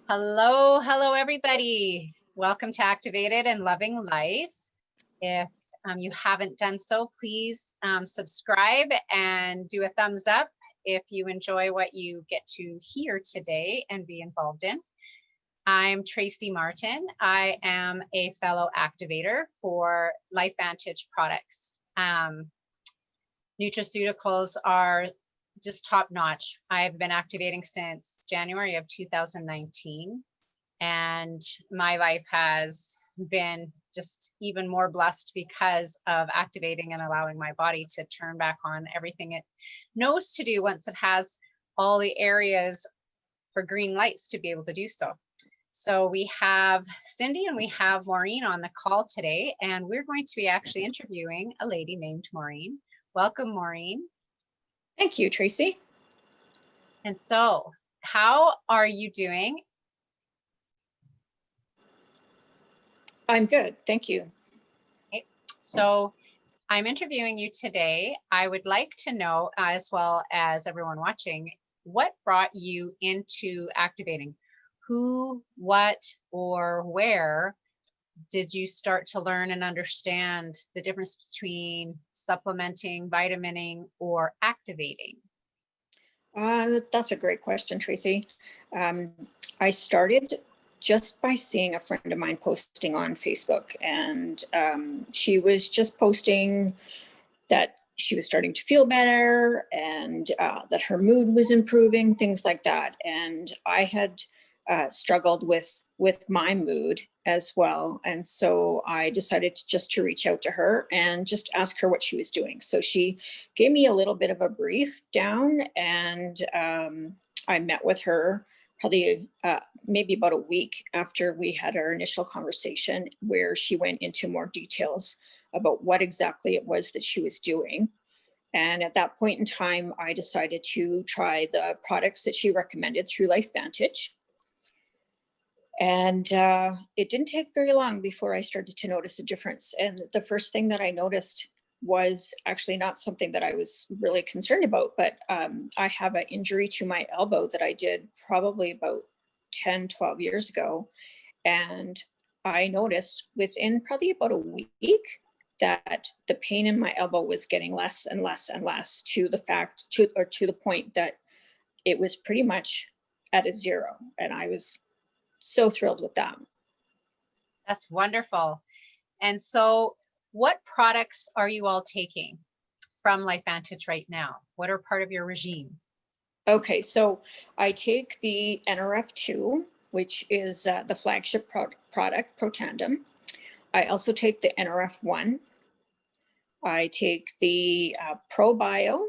Hello, everybody. Welcome to Activated and Loving Life. If you haven't done so, please subscribe and do a thumbs up if you enjoy what you get to hear today and be involved in. I'm Tracy Martin. I am a fellow activator for LifeVantage products. Nutraceuticals are just top notch. I've been activating since January of 2019, and my life has been just even more blessed because of activating and allowing my body to turn back on everything it knows to do once it has all the areas for green lights to be able to do so. So we have Cindy and we have Maureen on the call today, and we're going to be actually interviewing a lady named Maureen. Welcome, Maureen. Thank you, Tracy. And so, how are you doing? I'm good, thank you. Okay. So, I'm interviewing you today. I would like to know, as well as everyone watching, what brought you into activating? Who, what, or where did you start to learn and understand the difference between supplementing, vitamining, or activating? That's a great question, Tracy. I started just by seeing a friend of mine posting on Facebook, and she was just posting that she was starting to feel better and that her mood was improving, things like that. And I had struggled with my mood as well. And so I decided just to reach out to her and just ask her what she was doing. So she gave me a little bit of a brief down, and I met with her probably maybe about a week after we had our initial conversation, where she went into more details about what exactly it was that she was doing. And at that point in time, I decided to try the products that she recommended through LifeVantage. And it didn't take very long before I started to notice a difference. And the first thing that I noticed was actually not something that I was really concerned about, but I have an injury to my elbow that I did probably about 10, 12 years ago. And I noticed within probably about a week that the pain in my elbow was getting less and less and less, to the point that it was pretty much at a zero. And I was so thrilled with that. That's wonderful. And so, what products are you all taking from LifeVantage right now? What are part of your regime? Okay, so I take the NRF2, which is the flagship product, Protandim. I also take the NRF1. I take the ProBio,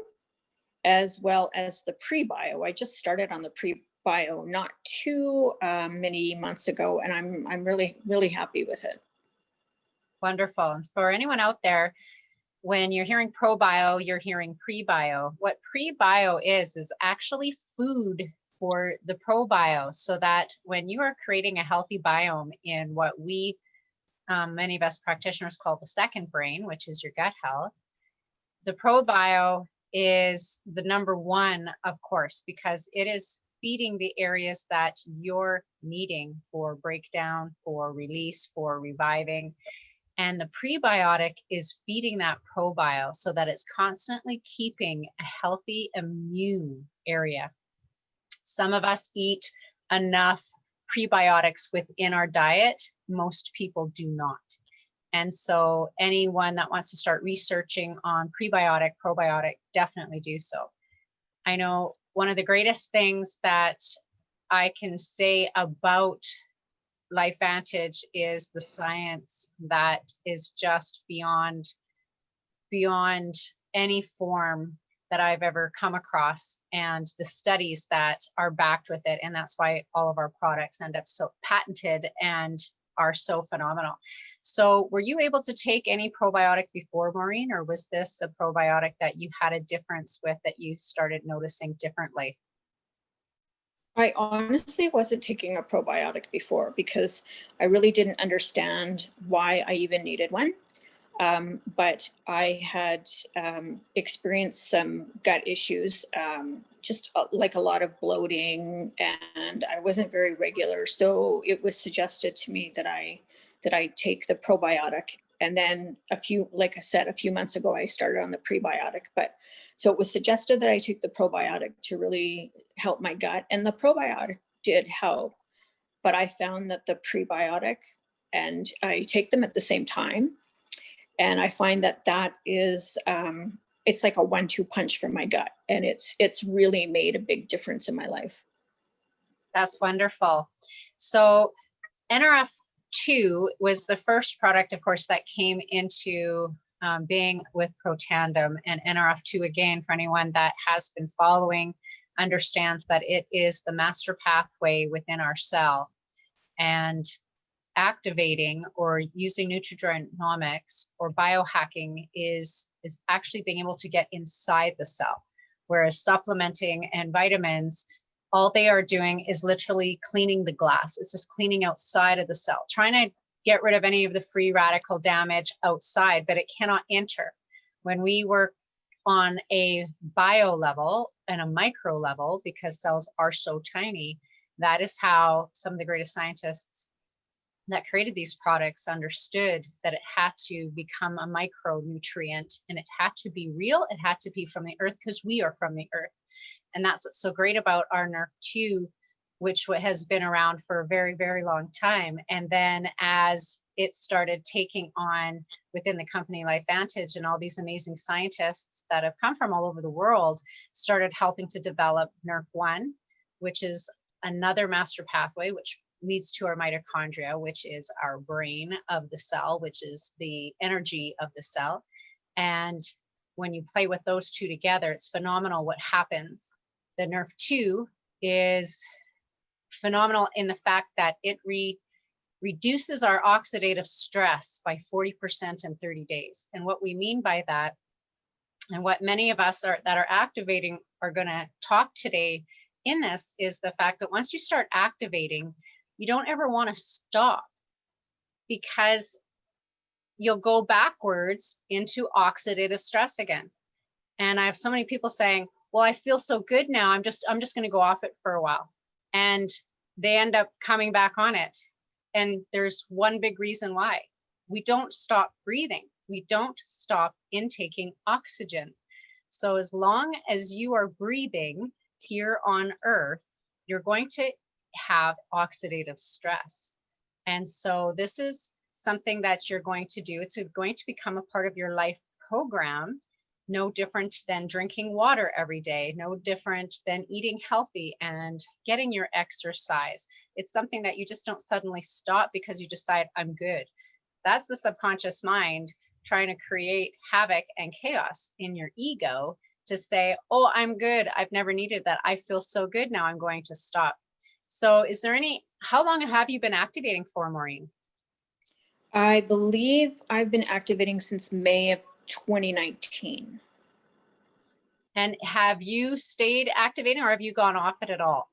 as well as the PreBio. I just started on the PreBio not too many months ago, and I'm really happy with it. Wonderful. And for anyone out there, when you're hearing ProBio, you're hearing PreBio. What PreBio is actually food for the ProBio, so that when you are creating a healthy biome in what we, many of us practitioners, call the second brain, which is your gut health, the ProBio is the number one, of course, because it is feeding the areas that you're needing for breakdown, for release, for reviving. And the prebiotic is feeding that probio so that it's constantly keeping a healthy immune area. Some of us eat enough prebiotics within our diet. Most people do not. And so anyone that wants to start researching on prebiotic, probiotic, definitely do so. I know one of the greatest things that I can say about LifeVantage is the science that is just beyond any form that I've ever come across, and the studies that are backed with it. And that's why all of our products end up so patented and are so phenomenal. So were you able to take any probiotic before, Maureen, or was this a probiotic that you had a difference with, that you started noticing differently? I honestly wasn't taking a probiotic before because I really didn't understand why I even needed one. But I had experienced some gut issues, just like a lot of bloating, and I wasn't very regular. So it was suggested to me that I take the probiotic. And then like I said, a few months ago, I started on the prebiotic. But so it was suggested that I take the probiotic to really help my gut, and the probiotic did help. But I found that the prebiotic, and I take them at the same time, and I find that that is it's like a 1-2 punch for my gut, and it's really made a big difference in my life. That's wonderful. So NRF2 was the first product, of course, that came into being with Protandem, and NRF2, again, for anyone that has been following, understands that it is the master pathway within our cell, and activating or using nutrigenomics or biohacking is actually being able to get inside the cell, whereas supplementing and vitamins, all they are doing is literally cleaning the glass. It's just cleaning outside of the cell, trying to get rid of any of the free radical damage outside, but it cannot enter. When we work on a bio level and a micro level, because cells are so tiny, that is how some of the greatest scientists that created these products understood that it had to become a micronutrient, and it had to be real. It had to be from the earth, because we are from the earth. And that's what's so great about our NRF2, which has been around for a very, very long time. And then as it started taking on within the company LifeVantage, and all these amazing scientists that have come from all over the world started helping to develop NRF1, which is another master pathway, which leads to our mitochondria, which is our brain of the cell, which is the energy of the cell. And when you play with those two together, it's phenomenal what happens. The NRF2 is phenomenal in the fact that it reduces our oxidative stress by 40% in 30 days. And what we mean by that, and what many of us that are activating are going to talk today in this, is the fact that once you start activating, you don't ever want to stop, because you'll go backwards into oxidative stress again. And I have so many people saying, well, I feel so good now, I'm just going to go off it for a while. And they end up coming back on it. And there's one big reason why. We don't stop breathing. We don't stop intaking oxygen. So as long as you are breathing here on Earth, you're going to have oxidative stress. And so this is something that you're going to do. It's going to become a part of your life program, no different than drinking water every day, no different than eating healthy and getting your exercise. It's something that you just don't suddenly stop because you decide, I'm good. That's the subconscious mind trying to create havoc and chaos in your ego to say, oh, I'm good. I've never needed that. I feel so good now, I'm going to stop. So is there how long have you been activating for, Maureen? I believe I've been activating since May of 2019. And have you stayed activating, or have you gone off it at all?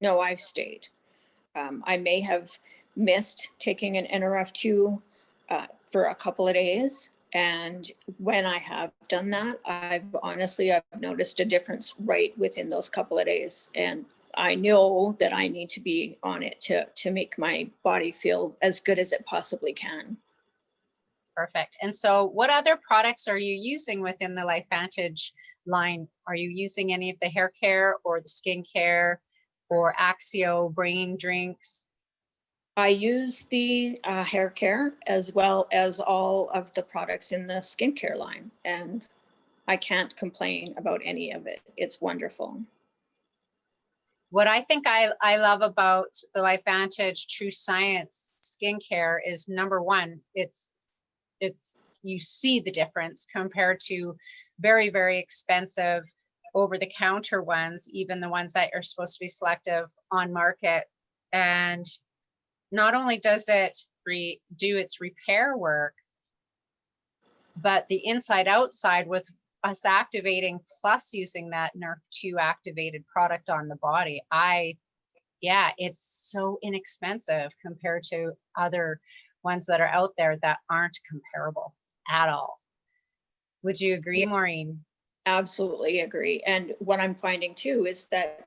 No, I've stayed. I may have missed taking an NRF2 for a couple of days. And when I have done that, I've noticed a difference right within those couple of days. And I know that I need to be on it to make my body feel as good as it possibly can. Perfect. And so what other products are you using within the LifeVantage line? Are you using any of the hair care or the skin care or Axio brain drinks? I use the hair care as well as all of the products in the skincare line, and I can't complain about any of it. It's wonderful. What I think I love about the LifeVantage True Science skincare is, number one, it's you see the difference compared to very, very expensive over-the-counter ones, even the ones that are supposed to be selective on market. And not only does it do its repair work, but the inside outside, with us activating plus using that NRF2 activated product on the body, it's so inexpensive compared to other ones that are out there that aren't comparable at all. Would you agree, Yeah, Maureen? absolutely agree. And what I'm finding too is that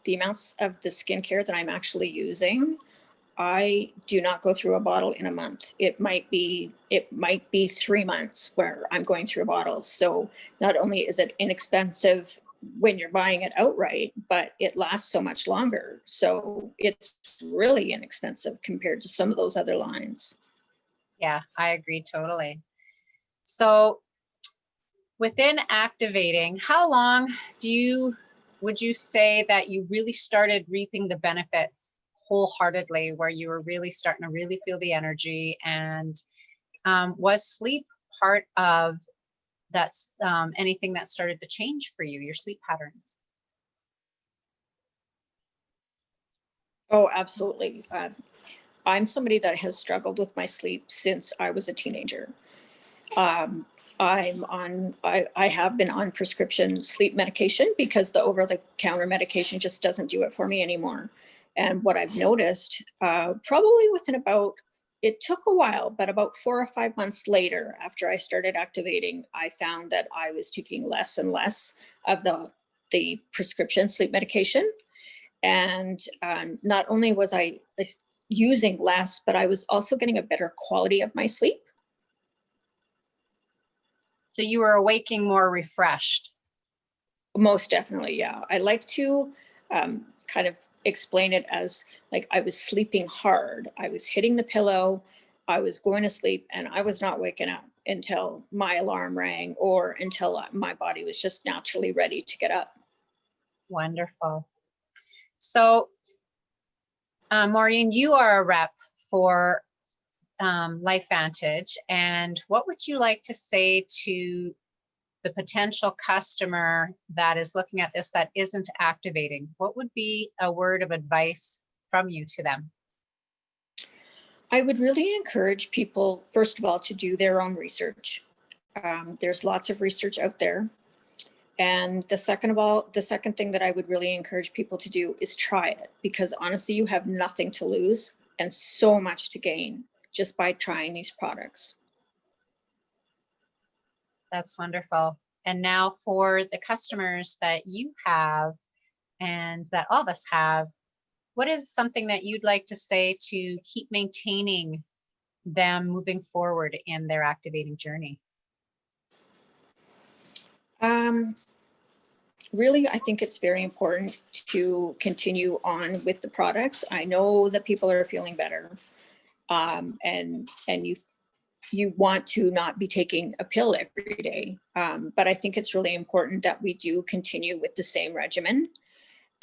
the amounts of the skincare that I'm actually using, I do not go through a bottle in a month. It might be 3 months where I'm going through a bottle. So not only is it inexpensive when you're buying it outright, but it lasts so much longer. So it's really inexpensive compared to some of those other lines. Yeah, I agree totally. So within activating, how long would you say that you really started reaping the benefits wholeheartedly, where you were really starting to really feel the energy? And was sleep part of that's anything that started to change for you, your sleep patterns? Oh, absolutely. I'm somebody that has struggled with my sleep since I was a teenager. Um, I have been on prescription sleep medication because the over the counter medication just doesn't do it for me anymore. And what I've noticed, probably within about, it took a while, but about 4 or 5 months later, after I started activating, I found that I was taking less and less of the prescription sleep medication. And not only was I using less, but I was also getting a better quality of my sleep. So you were awaking more refreshed. Most definitely, yeah. I like to kind of explain it as like I was sleeping hard. I was hitting the pillow, I was going to sleep, and I was not waking up until my alarm rang or until my body was just naturally ready to get up. Wonderful. So Maureen, you are a rep for LifeVantage, and what would you like to say to the potential customer that is looking at this that isn't activating? What would be a word of advice from you to them? I would really encourage people, first of all, to do their own research. There's lots of research out there. And the second thing that I would really encourage people to do is try it, because honestly, you have nothing to lose and so much to gain just by trying these products. That's wonderful. And now for the customers that you have and that all of us have, what is something that you'd like to say to keep maintaining them moving forward in their activating journey? Um, Really, I think it's very important to continue on with the products. I know that people are feeling better, and you want to not be taking a pill every day. But I think it's really important that we do continue with the same regimen,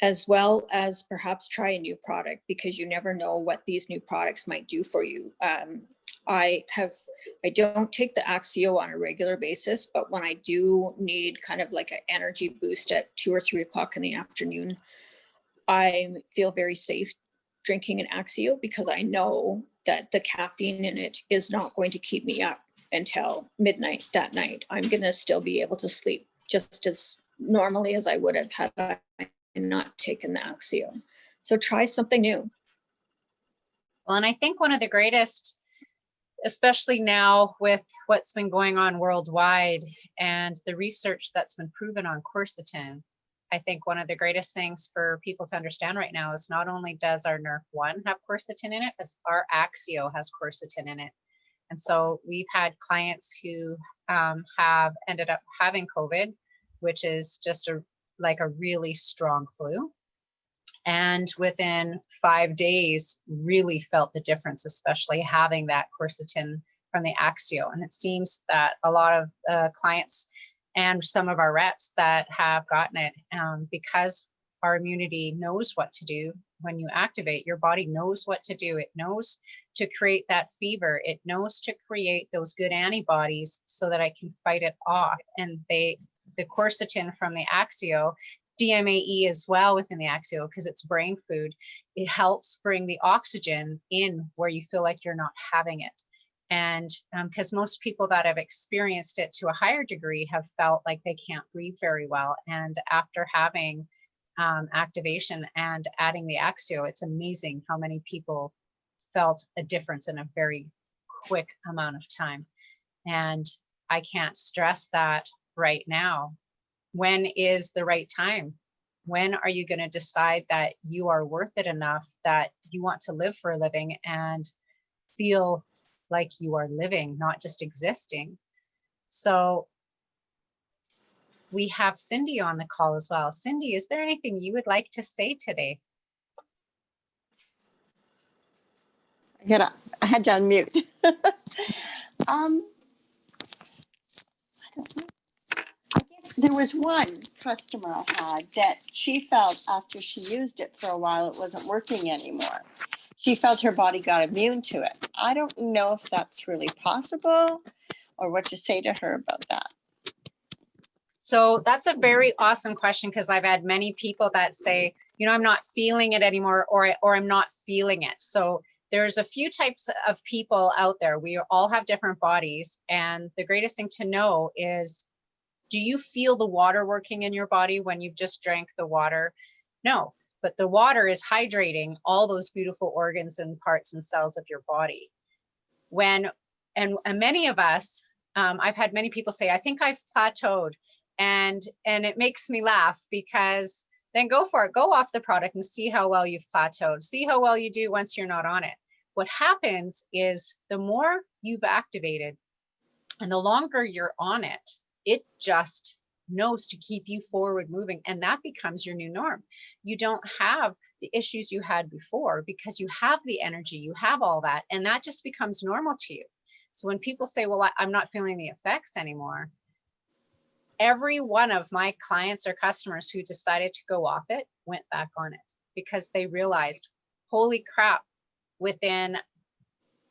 as well as perhaps try a new product, because you never know what these new products might do for you. I have, I don't take the Axio on a regular basis, but when I do need kind of like an energy boost at 2 or 3 o'clock in the afternoon, I feel very safe drinking an Axio, because I know that the caffeine in it is not going to keep me up until midnight that night. I'm going to still be able to sleep just as normally as I would have had I not taken the Axio. So try something new. Well, and I think one of the greatest, especially now with what's been going on worldwide and the research that's been proven on quercetin, I think one of the greatest things for people to understand right now is not only does our Nerf 1 have quercetin in it, but our Axio has quercetin in it. And so we've had clients who have ended up having COVID, which is just like a really strong flu. And within 5 days, really felt the difference, especially having that quercetin from the Axio. And it seems that a lot of clients and some of our reps that have gotten it, because our immunity knows what to do when you activate, your body knows what to do. It knows to create that fever. It knows to create those good antibodies so that I can fight it off. And the quercetin from the Axio, DMAE as well within the Axio, because it's brain food, it helps bring the oxygen in where you feel like you're not having it. And because most people that have experienced it to a higher degree have felt like they can't breathe very well. And after having activation and adding the Axio, it's amazing how many people felt a difference in a very quick amount of time. And I can't stress that right now. When is the right time? When are you going to decide that you are worth it enough that you want to live for a living and feel like you are living, not just existing? So we have Cindy on the call as well. Cindy, is there anything you would like to say today? I had to unmute. I don't know. I guess there was one customer I had that she felt after she used it for a while, it wasn't working anymore. She felt her body got immune to it. I don't know if that's really possible or what to say to her about that. So that's a very awesome question, because I've had many people that say, you know, I'm not feeling it anymore, or I'm not feeling it. So there's a few types of people out there. We all have different bodies. And the greatest thing to know is, do you feel the water working in your body when you've just drank the water? No, but the water is hydrating all those beautiful organs and parts and cells of your body. And many of us, I've had many people say, I think I've plateaued. And it makes me laugh, because then go for it. Go off the product and see how well you've plateaued. See how well you do once you're not on it. What happens is, the more you've activated and the longer you're on it, it just knows to keep you forward moving. And that becomes your new norm. You don't have the issues you had before, because you have the energy, you have all that, and that just becomes normal to you. So when people say, well, I'm not feeling the effects anymore, every one of my clients or customers who decided to go off it went back on it, because they realized, holy crap, within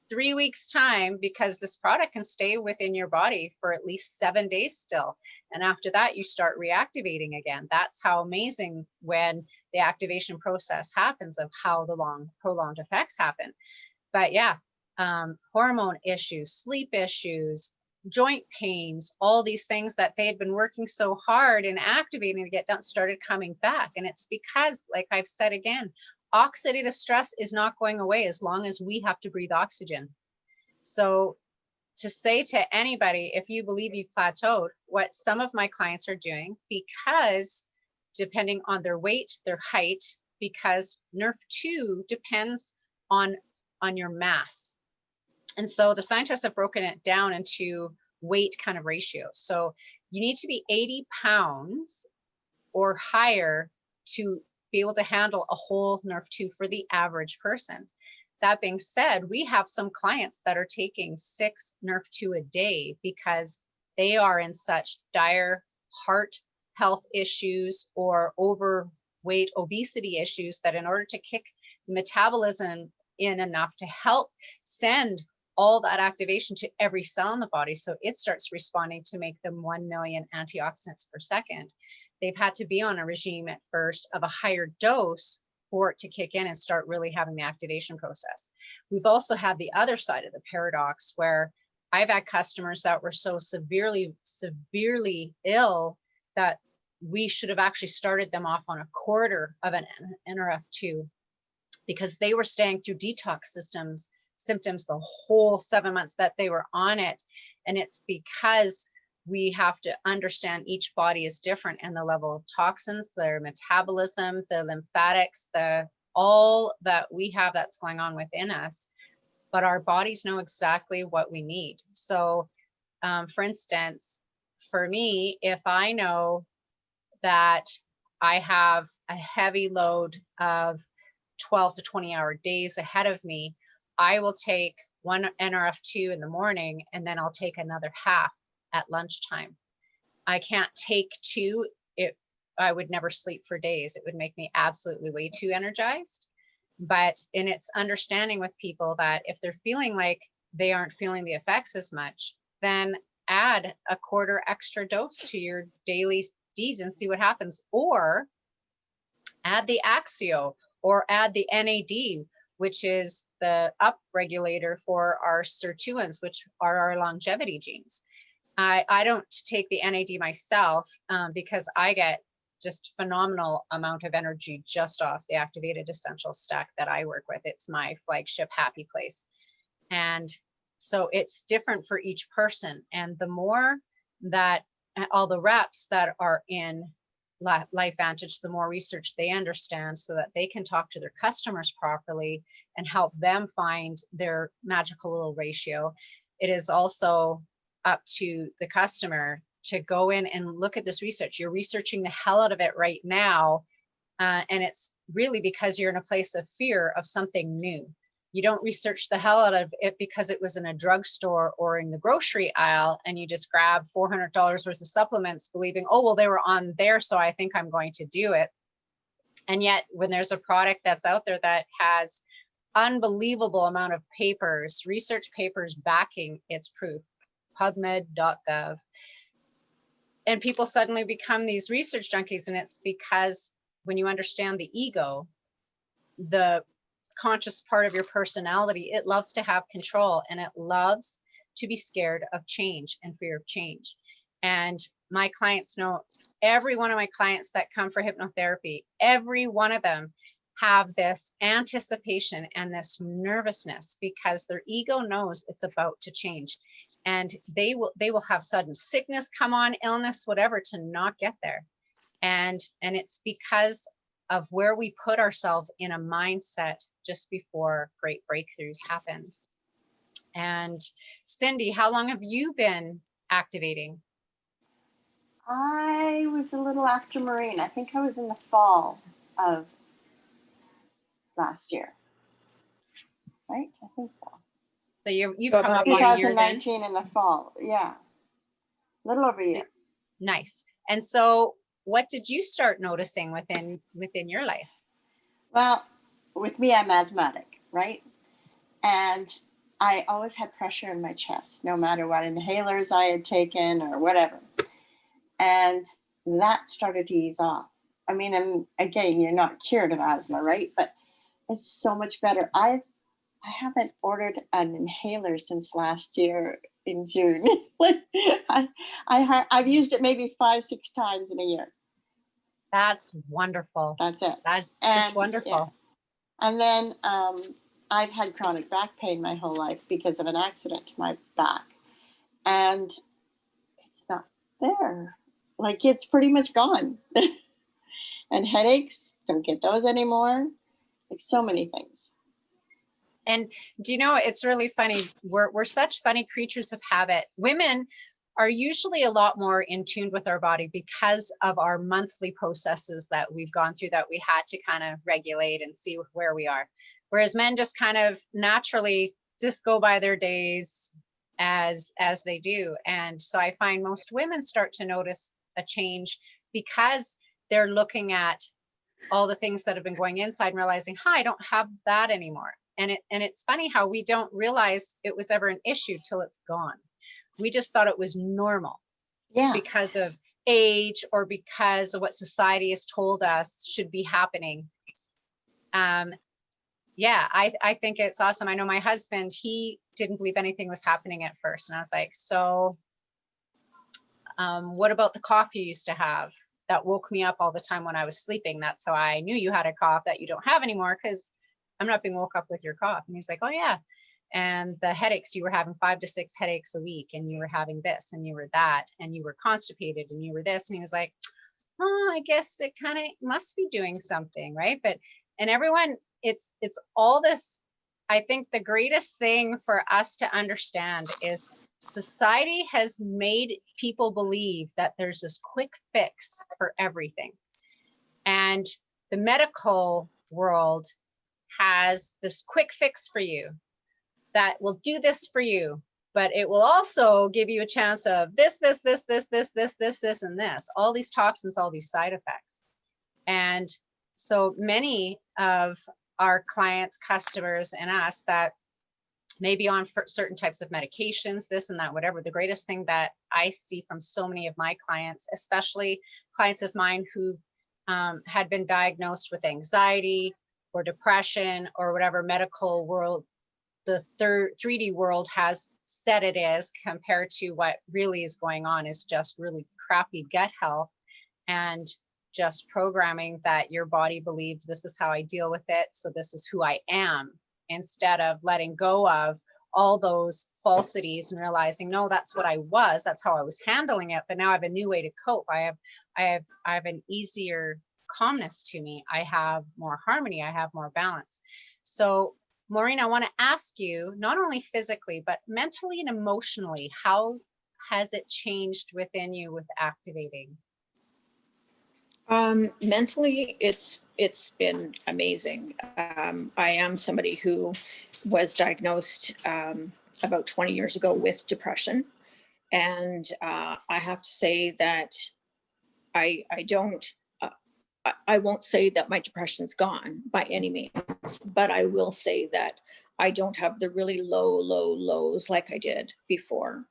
3 weeks time, because this product can stay within your body for at least 7 days still. And after that, you start reactivating again. That's how amazing when the activation process happens, of how the long prolonged effects happen. But yeah, hormone issues, sleep issues, joint pains, all these things that they had been working so hard and activating to get done started coming back. And it's because, like I've said again, oxidative stress is not going away as long as we have to breathe oxygen. So to say to anybody, if you believe you've plateaued, what some of my clients are doing, because depending on their weight, their height, because NRF2 depends on your mass. And so the scientists have broken it down into weight kind of ratios. So you need to be 80 pounds or higher to be able to handle a whole NRF2 for the average person. That being said, we have some clients that are taking 6 NRF2 a day, because they are in such dire heart health issues or overweight, obesity issues, that in order to kick metabolism in enough to help send all that activation to every cell in the body, so it starts responding to make them 1 million antioxidants per second, they've had to be on a regime at first of a higher dose for it to kick in and start really having the activation process. We've also had the other side of the paradox, where I've had customers that were so severely ill that we should have actually started them off on a quarter of an NRF2, because they were staying through detox symptoms the whole 7 months that they were on it. And it's because we have to understand each body is different, and the level of toxins, their metabolism, the lymphatics, all that we have that's going on within us. But our bodies know exactly what we need. So for instance, for me, if I know that I have a heavy load of 12 to 20 hour days ahead of me, I will take 1 NRF2 in the morning, and then I'll take another half at lunchtime. I can't take 2. I would never sleep for days. It would make me absolutely way too energized. But in its understanding with people that if they're feeling like they aren't feeling the effects as much, then add a quarter extra dose to your daily deeds and see what happens. Or add the Axio, or add the NAD, which is the up regulator for our sirtuins, which are our longevity genes. I don't take the NAD myself because I get just phenomenal amount of energy just off the activated essential stack that I work with. It's my flagship happy place. And so it's different for each person. And the more that all the reps that are in LifeVantage, the more research they understand so that they can talk to their customers properly and help them find their magical little ratio. It is also up to the customer to go in and look at this research. You're researching the hell out of it right now. And it's really because you're in a place of fear of something new. You don't research the hell out of it because it was in a drugstore or in the grocery aisle and you just grab $400 worth of supplements believing, oh, well, they were on there, so I think I'm going to do it. And yet when there's a product that's out there that has unbelievable amount of papers, research papers backing its proof, PubMed.gov, and people suddenly become these research junkies, and it's because when you understand the ego, the conscious part of your personality, it loves to have control and it loves to be scared of change and fear of change. And my clients know, every one of my clients that come for hypnotherapy, every one of them have this anticipation and this nervousness because their ego knows it's about to change. And they will have sudden sickness come on, illness, whatever, to not get there. And it's because of where we put ourselves in a mindset just before great breakthroughs happen. And Cindy, how long have you been activating? I was a little after Maureen. I think I was in the fall of last year. Right? I think so. So you've come up on a year then? 2019 in the fall. Yeah. A little over a year. Nice. And so what did you start noticing within your life? Well, with me, I'm asthmatic, right? And I always had pressure in my chest, no matter what inhalers I had taken or whatever. And that started to ease off. I mean, and again, you're not cured of asthma, right? But it's so much better. I haven't ordered an inhaler since last year in June. I've used it maybe 5-6 times in a year. That's wonderful. That's it. That's just wonderful. Yeah. And then I've had chronic back pain my whole life because of an accident to my back. And it's not there. Like, it's pretty much gone. And headaches, don't get those anymore. Like, so many things. And do you know, it's really funny. We're such funny creatures of habit. Women are usually a lot more in tune with our body because of our monthly processes that we've gone through, that we had to kind of regulate and see where we are. Whereas men just kind of naturally just go by their days as they do. And so I find most women start to notice a change because they're looking at all the things that have been going inside and realizing, hi, I don't have that anymore. And it's funny how we don't realize it was ever an issue till it's gone. We just thought it was normal. Yeah. Because of age or because of what society has told us should be happening. Yeah, I think it's awesome. I know my husband, he didn't believe anything was happening at first. And I was like, so what about the cough you used to have that woke me up all the time when I was sleeping? That's how I knew you had a cough that you don't have anymore, because I'm not being woke up with your cough. And he's like, oh yeah. And the headaches, you were having 5 to 6 headaches a week, and you were having this and you were that, and you were constipated and you were this. And he was like, oh, I guess it kind of must be doing something, right? But, and everyone, it's all this. I think the greatest thing for us to understand is society has made people believe that there's this quick fix for everything. And the medical world has this quick fix for you that will do this for you, but it will also give you a chance of this, and this, all these toxins, all these side effects. And so many of our clients, customers, and us that may be on certain types of medications, this and that, whatever, the greatest thing that I see from so many of my clients, especially clients of mine who had been diagnosed with anxiety or depression or whatever medical world, the 3D world has said it is, compared to what really is going on, is just really crappy gut health. And just programming that your body believed this is how I deal with it, so this is who I am, instead of letting go of all those falsities and realizing, no, that's what I was, that's how I was handling it, but now I have a new way to cope. I have an easier calmness to me. I have more harmony. I have more balance. So Maureen, I want to ask you, not only physically, but mentally and emotionally, how has it changed within you with activating? Mentally, it's been amazing. I am somebody who was diagnosed about 20 years ago with depression, and I have to say that I don't. I won't say that my depression's gone by any means, but I will say that I don't have the really low lows like I did before.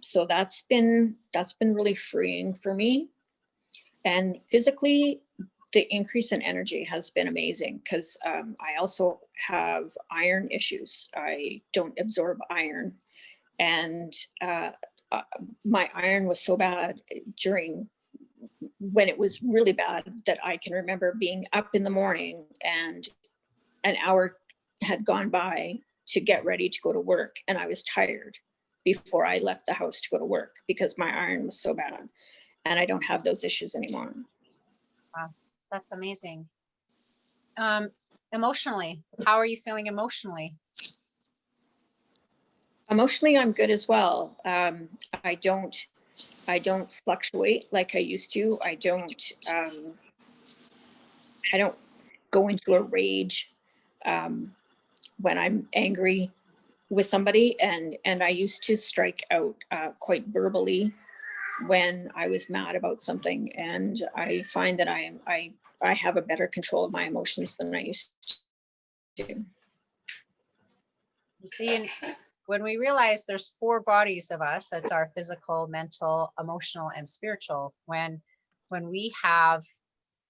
So that's been really freeing for me. And physically, the increase in energy has been amazing because I also have iron issues. I don't absorb iron, and my iron was so bad during when it was really bad that I can remember being up in the morning and an hour had gone by to get ready to go to work, and I was tired before I left the house to go to work because my iron was so bad, and I don't have those issues anymore. Wow, that's amazing. Emotionally, how are you feeling emotionally? Emotionally, I'm good as well. I don't fluctuate like I used to. I don't go into a rage when I'm angry with somebody, and I used to strike out quite verbally when I was mad about something, and I find that I have a better control of my emotions than I used to. You see, and when we realize there's 4 bodies of us, that's our physical, mental, emotional, and spiritual. When we have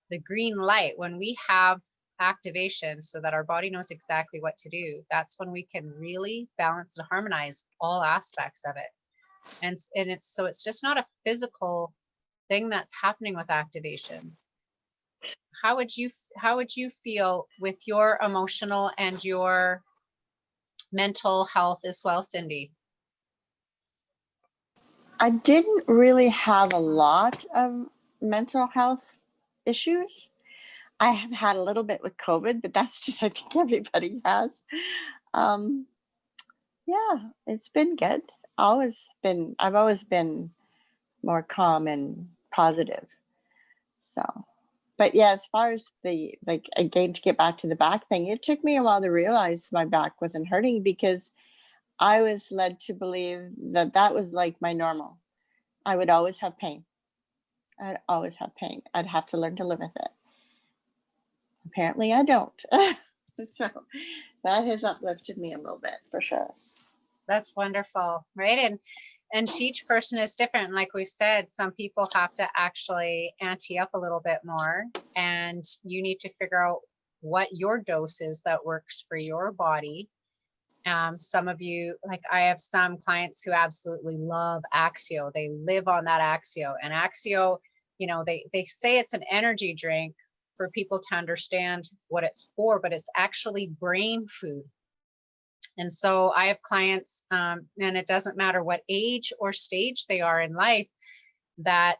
the green light, when we have activation so that our body knows exactly what to do, that's when we can really balance and harmonize all aspects of it. And it's just not a physical thing that's happening with activation. How would you feel with your emotional and your mental health as well, Cindy? I didn't really have a lot of mental health issues. I have had a little bit with COVID, but that's I think everybody has. Um, yeah, it's been good. I've always been more calm and positive. So, but yeah, as far as the, like, again, to get back to the back thing, it took me a while to realize my back wasn't hurting because I was led to believe that that was like my normal. I would always have pain. I'd always have pain. I'd have to learn to live with it. Apparently I don't. So that has uplifted me a little bit for sure. That's wonderful, right? And each person is different. Like we said, some people have to actually ante up a little bit more, and you need to figure out what your dose is that works for your body. Some of you, like I have some clients who absolutely love Axio. They live on that Axio, and Axio, they say it's an energy drink for people to understand what it's for, but it's actually brain food. And so I have clients, and it doesn't matter what age or stage they are in life, that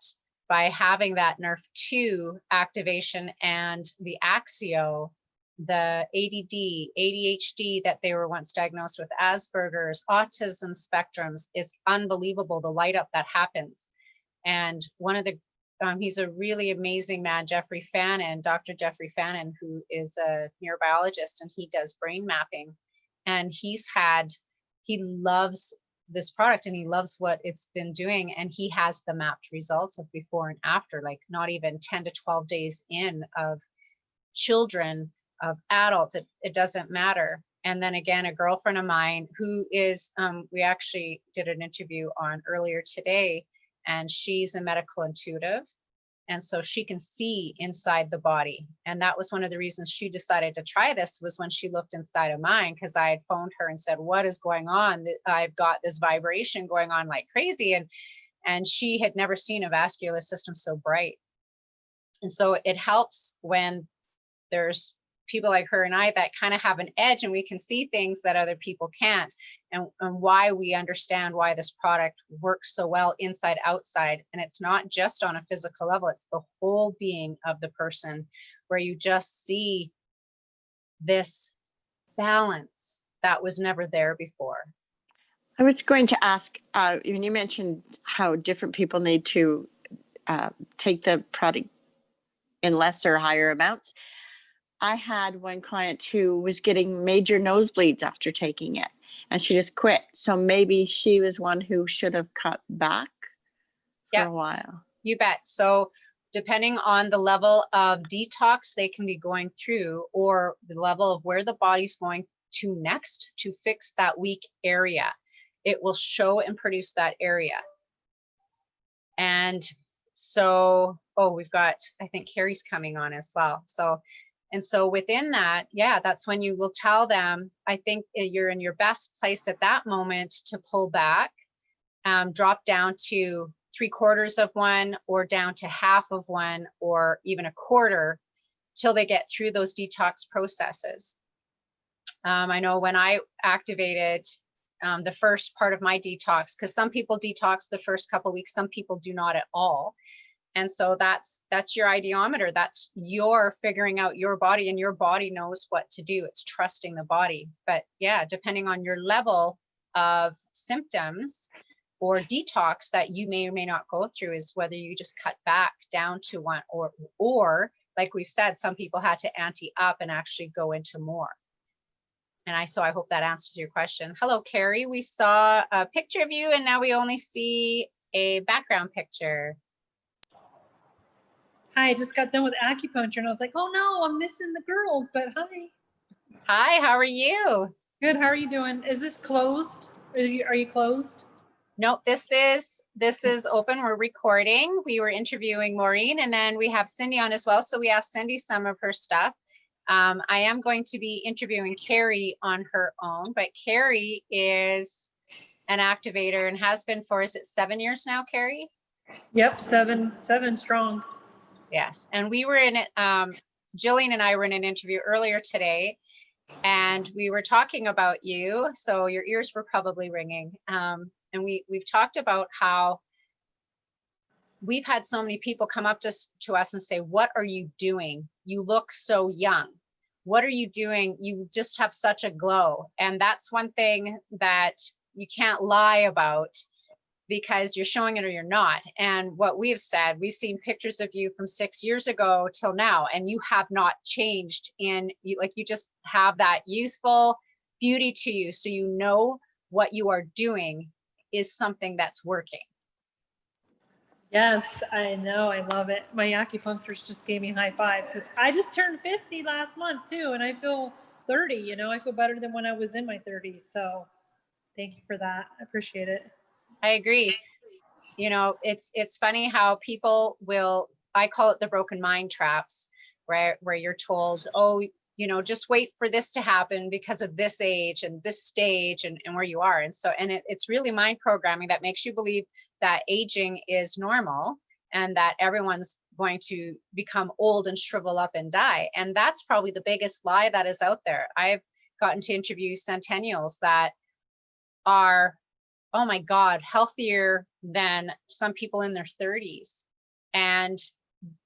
by having that NRF2 activation and the Axio, the ADD, ADHD that they were once diagnosed with, Asperger's, autism spectrums, is unbelievable, the light up that happens. And one of the, he's a really amazing man, Jeffrey Fannin, Dr. Jeffrey Fannin, who is a neurobiologist, and he does brain mapping. And he loves this product and he loves what it's been doing. And he has the mapped results of before and after, like not even 10 to 12 days in, of children, of adults, it doesn't matter. And then again, a girlfriend of mine who is, we actually did an interview on earlier today, and she's a medical intuitive. And so she can see inside the body. And that was one of the reasons she decided to try this, was when she looked inside of mine, because I had phoned her and said, what is going on? I've got this vibration going on like crazy. And she had never seen a vascular system so bright. And so it helps when there's people like her and I that kind of have an edge and we can see things that other people can't, and why we understand why this product works so well inside outside. And it's not just on a physical level, it's the whole being of the person, where you just see this balance that was never there before. I was going to ask, when you mentioned how different people need to take the product in less or higher amounts. I had one client who was getting major nosebleeds after taking it, and she just quit. So maybe she was one who should have cut back for a while. You bet. So depending on the level of detox they can be going through, or the level of where the body's going to next to fix that weak area, it will show and produce that area. And so, oh, we've got, I think Carrie's coming on as well. So, and so within that, yeah, that's when you will tell them, I think you're in your best place at that moment to pull back, drop down to 3/4 of one, or down to half of one, or even a quarter, till they get through those detox processes. I know when I activated the first part of my detox, because some people detox the first couple of weeks, some people do not at all. And so that's your ideometer. That's your figuring out your body, and your body knows what to do. It's trusting the body. But yeah, depending on your level of symptoms or detox that you may or may not go through, is whether you just cut back down to one, or like we've said, some people had to ante up and actually go into more. And so I hope that answers your question. Hello, Carrie. We saw a picture of you and now we only see a background picture. Hi, I just got done with acupuncture and I was like, oh no, I'm missing the girls, but hi. Hi, how are you? Good, how are you doing? Is this closed? Are you closed? Nope, this is open. We're recording. We were interviewing Maureen, and then we have Cindy on as well. So we asked Cindy some of her stuff. I am going to be interviewing Carrie on her own, but Carrie is an activator and has been for, is it 7 years now, Carrie? Yep, seven strong. Yes, and we were in it, Jillian and I were in an interview earlier today, and we were talking about you, so your ears were probably ringing. And we've talked about how we've had so many people come up to us and say, what are you doing? You look so young. What are you doing? You just have such a glow. And that's one thing that you can't lie about, because you're showing it or you're not. And what we've said, we've seen pictures of you from 6 years ago till now, and you have not changed. Like, you just have that youthful beauty to you. So you know what you are doing is something that's working. Yes, I know. I love it. My acupuncturist just gave me a high five because I just turned 50 last month too. And I feel 30, you know, I feel better than when I was in my 30s. So thank you for that. I appreciate it. I agree. You know, it's funny how people will, I call it the broken mind traps, where you're told, oh, you know, just wait for this to happen because of this age and this stage and where you are. And so, and it's really mind programming that makes you believe that aging is normal and that everyone's going to become old and shrivel up and die. And that's probably the biggest lie that is out there. I've gotten to interview centennials that are, oh my God, healthier than some people in their 30s, and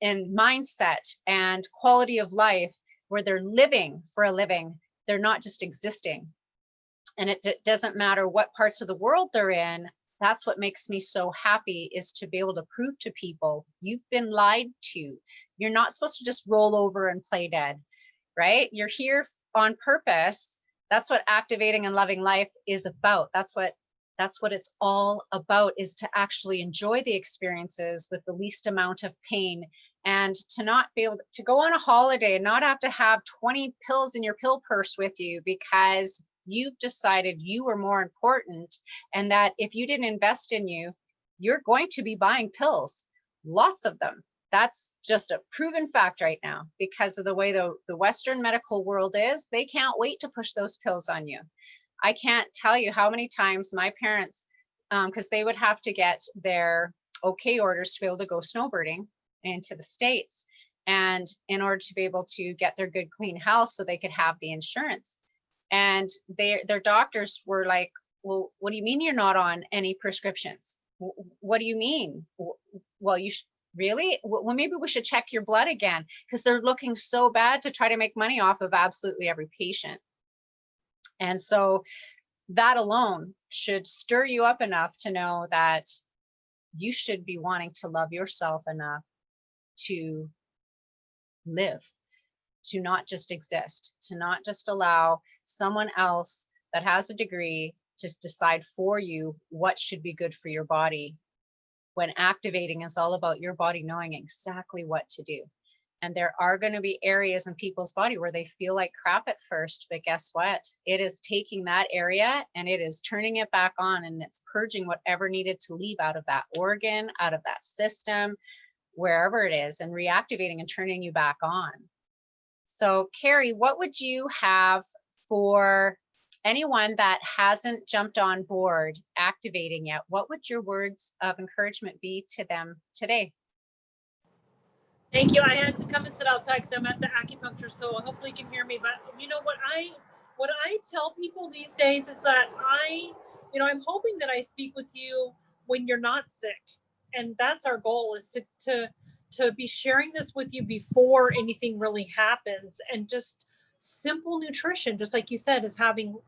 mindset and quality of life, where they're living for a living. They're not just existing. And it doesn't matter what parts of the world they're in. That's what makes me so happy, is to be able to prove to people, you've been lied to. You're not supposed to just roll over and play dead, right? You're here on purpose. That's what activating and loving life is about. That's what it's all about, is to actually enjoy the experiences with the least amount of pain, and to not be able to go on a holiday and not have to have 20 pills in your pill purse with you because you've decided you were more important, and that if you didn't invest in you, you're going to be buying pills, lots of them. That's just a proven fact right now, because of the way the Western medical world is. They can't wait to push those pills on you. I can't tell you how many times my parents, because they would have to get their okay orders to be able to go snowbirding into the States. and in order to be able to get their good, clean health so they could have the insurance. And their doctors were like, well, what do you mean you're not on any prescriptions? What do you mean? Well, you really? Well, maybe we should check your blood again, because they're looking so bad to try to make money off of absolutely every patient. And so that alone should stir you up enough to know that you should be wanting to love yourself enough to live, to not just exist, to not just allow someone else that has a degree to decide for you what should be good for your body, when activating is all about your body knowing exactly what to do. And there are going to be areas in people's body where they feel like crap at first, but guess what? It is taking that area and it is turning it back on, and it's purging whatever needed to leave out of that organ, out of that system, wherever it is, and reactivating and turning you back on. So Carrie, what would you have for anyone that hasn't jumped on board activating yet? What would your words of encouragement be to them today? Thank you. I had to come and sit outside because I'm at the acupuncture, so hopefully you can hear me. But you know what I tell people these days is that I'm hoping that I speak with you when you're not sick, and that's our goal, is to be sharing this with you before anything really happens. And just simple nutrition, just like you said, is having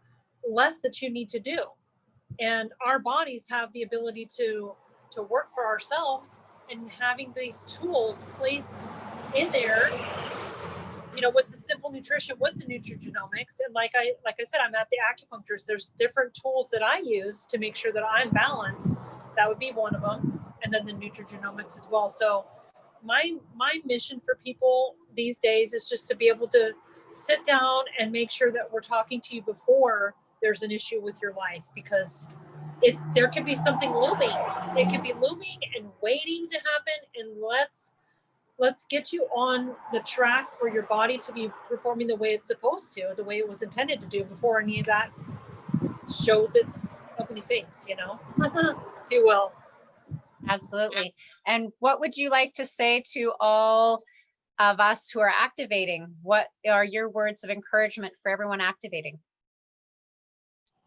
less that you need to do, and our bodies have the ability to work for ourselves. And having these tools placed in there, with the simple nutrition, with the nutrigenomics, and like I said, I'm at the acupuncturist. There's different tools that I use to make sure that I'm balanced. That would be one of them, and then the nutrigenomics as well. So my mission for people these days is just to be able to sit down and make sure that we're talking to you before there's an issue with your life, because there could be something looming. It could be looming and waiting to happen. And let's get you on the track for your body to be performing the way it's supposed to, the way it was intended to do, before any of that shows its ugly face, if you will. Absolutely. And what would you like to say to all of us who are activating? What are your words of encouragement for everyone activating?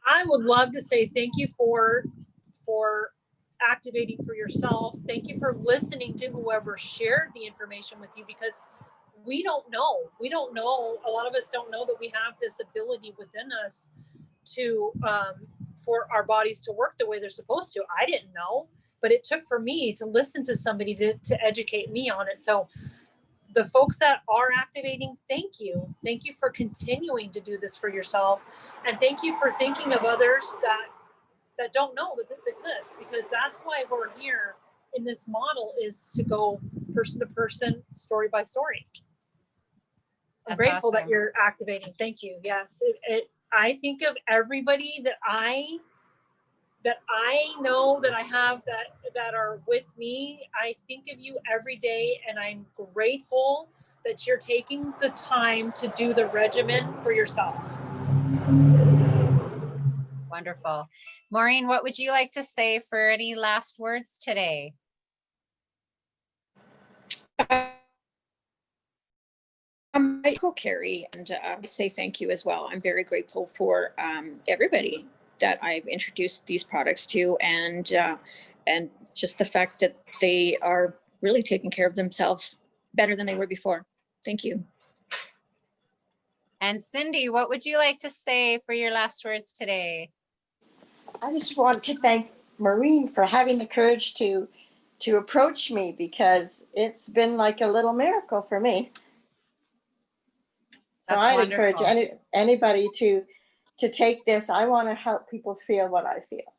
I would love to say thank you for activating for yourself. Thank you for listening to whoever shared the information with you, because we don't know. A lot of us don't know that we have this ability within us to for our bodies to work the way they're supposed to. I didn't know, but it took for me to listen to somebody to educate me on it. So the folks that are activating, thank you. Thank you for continuing to do this for yourself. And thank you for thinking of others that don't know that this exists, because that's why we're here in this model, is to go person to person, story by story. I'm grateful that you're activating. Thank you. Yes. I think of everybody that I know that I have that are with me. I think of you every day, and I'm grateful that you're taking the time to do the regimen for yourself. Wonderful. Maureen, what would you like to say for any last words today? I echo Carrie, and say thank you as well. I'm very grateful for everybody that I've introduced these products to, and just the fact that they are really taking care of themselves better than they were before. Thank you. And Cindy, what would you like to say for your last words today? I just want to thank Maureen for having the courage to approach me, because it's been like a little miracle for me. So I'd encourage anybody to take this. I want to help people feel what I feel.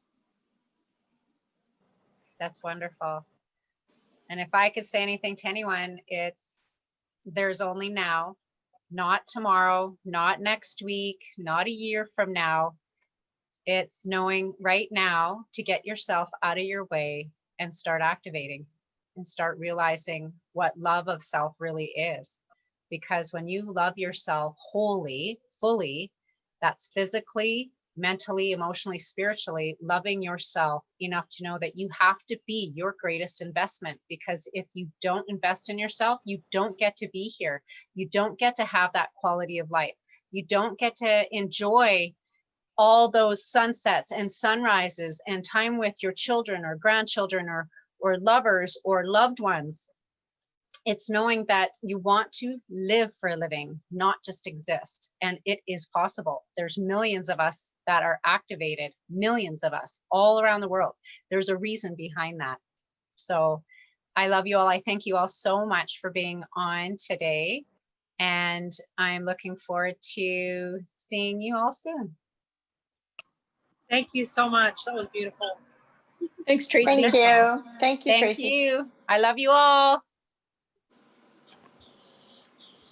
That's wonderful. And if I could say anything to anyone, it's there's only now, not tomorrow, not next week, not a year from now. It's knowing right now to get yourself out of your way and start activating and start realizing what love of self really is. Because when you love yourself wholly, fully, that's physically, mentally, emotionally, spiritually, loving yourself enough to know that you have to be your greatest investment, because if you don't invest in yourself, you don't get to be here. You don't get to have that quality of life. You don't get to enjoy all those sunsets and sunrises and time with your children or grandchildren or lovers or loved ones. It's knowing that you want to live for a living, not just exist. And it is possible. There's millions of us that are activated, millions of us all around the world. There's a reason behind that. So I love you all. I thank you all so much for being on today. And I'm looking forward to seeing you all soon. Thank you so much. That was beautiful. Thanks, Tracy. Thank you. Thank you, Thank Tracy. you. I love you all.